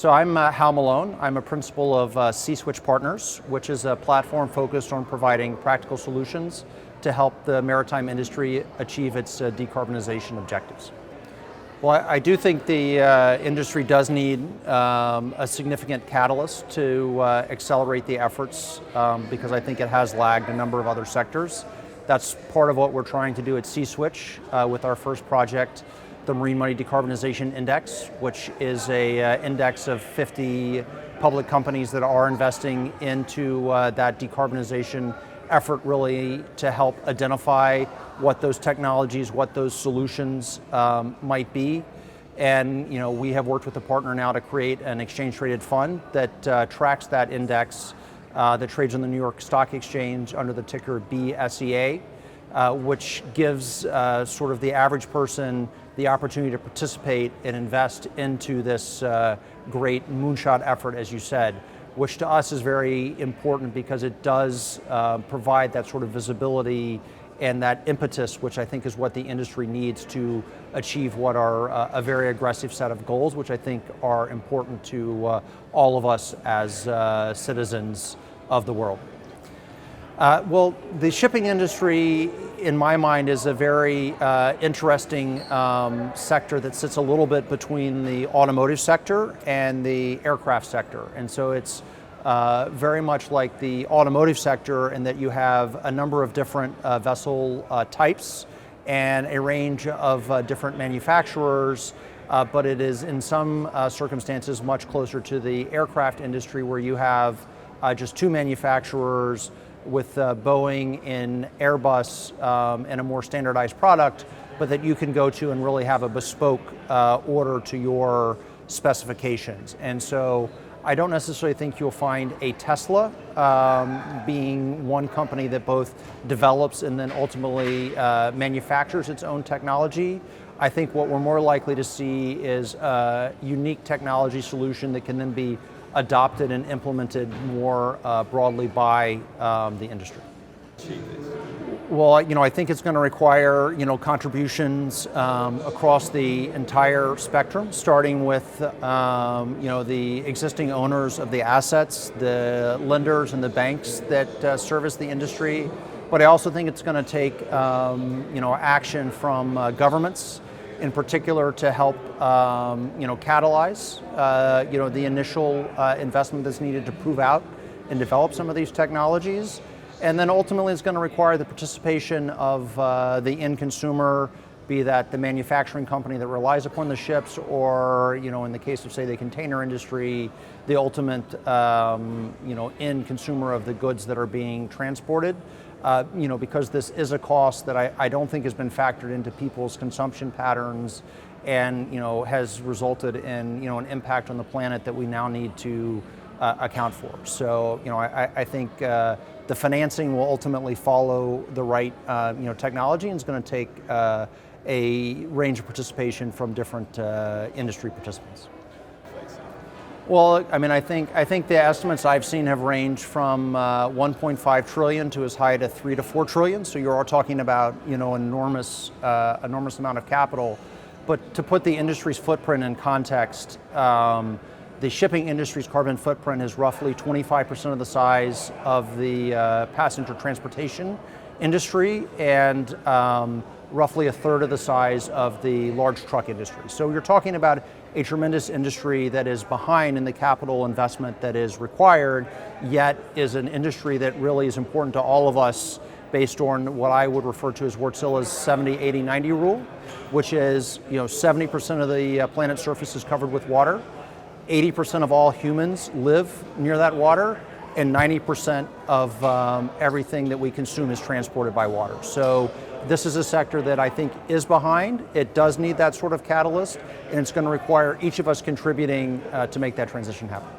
So I'm Hal Malone. I'm a principal of C-Switch Partners, which is a platform focused on providing practical solutions to help the maritime industry achieve its decarbonization objectives. Well, I do think the industry does need a significant catalyst to accelerate the efforts because I think it has lagged a number of other sectors. That's part of what we're trying to do at C-Switch with our first project, the Marine Money Decarbonization Index, which is a index of 50 public companies that are investing into that decarbonization effort, really to help identify what those technologies, what those solutions might be. And we have worked with a partner now to create an exchange-traded fund that tracks that index that trades on the New York Stock Exchange under the ticker BSEA, which gives sort of the average person the opportunity to participate and invest into this great moonshot effort, as you said, which to us is very important because it does provide that sort of visibility and that impetus, which I think is what the industry needs to achieve what are a very aggressive set of goals, which I think are important to all of us as citizens of the world. Well, the shipping industry, in my mind, is a very interesting sector that sits a little bit between the automotive sector and the aircraft sector. And so it's very much like the automotive sector in that you have a number of different vessel types and a range of different manufacturers, but it is in some circumstances much closer to the aircraft industry where you have just two manufacturers with Boeing and Airbus and a more standardized product, but that you can go to and really have a bespoke order to your specifications. And so I don't necessarily think you'll find a Tesla being one company that both develops and then ultimately manufactures its own technology. I think what we're more likely to see is a unique technology solution that can then be adopted and implemented more broadly by the industry. Well, I think it's going to require, contributions across the entire spectrum, starting with, the existing owners of the assets, the lenders and the banks that service the industry. But I also think it's going to take, action from governments, in particular, to help, catalyze, the initial investment that's needed to prove out and develop some of these technologies. And then ultimately it's going to require the participation of the end consumer, be that the manufacturing company that relies upon the ships or, in the case of, say, the container industry, the ultimate, end consumer of the goods that are being transported. Because this is a cost that I don't think has been factored into people's consumption patterns and, has resulted in, an impact on the planet that we now need to account for. So, I think the financing will ultimately follow the right, technology, and it's going to take a range of participation from different industry participants. Well, I think the estimates I've seen have ranged from 1.5 trillion to as high to 3 to 4 trillion. So you're all talking about, enormous amount of capital. But to put the industry's footprint in context, the shipping industry's carbon footprint is roughly 25% of the size of the passenger transportation industry and roughly a third of the size of the large truck industry. So you're talking about a tremendous industry that is behind in the capital investment that is required, yet is an industry that really is important to all of us based on what I would refer to as Wärtsilä's 70, 80, 90 rule, which is 70% of the planet's surface is covered with water, 80% of all humans live near that water, and 90% of everything that we consume is transported by water. So this is a sector that I think is behind. It does need that sort of catalyst, and it's going to require each of us contributing to make that transition happen.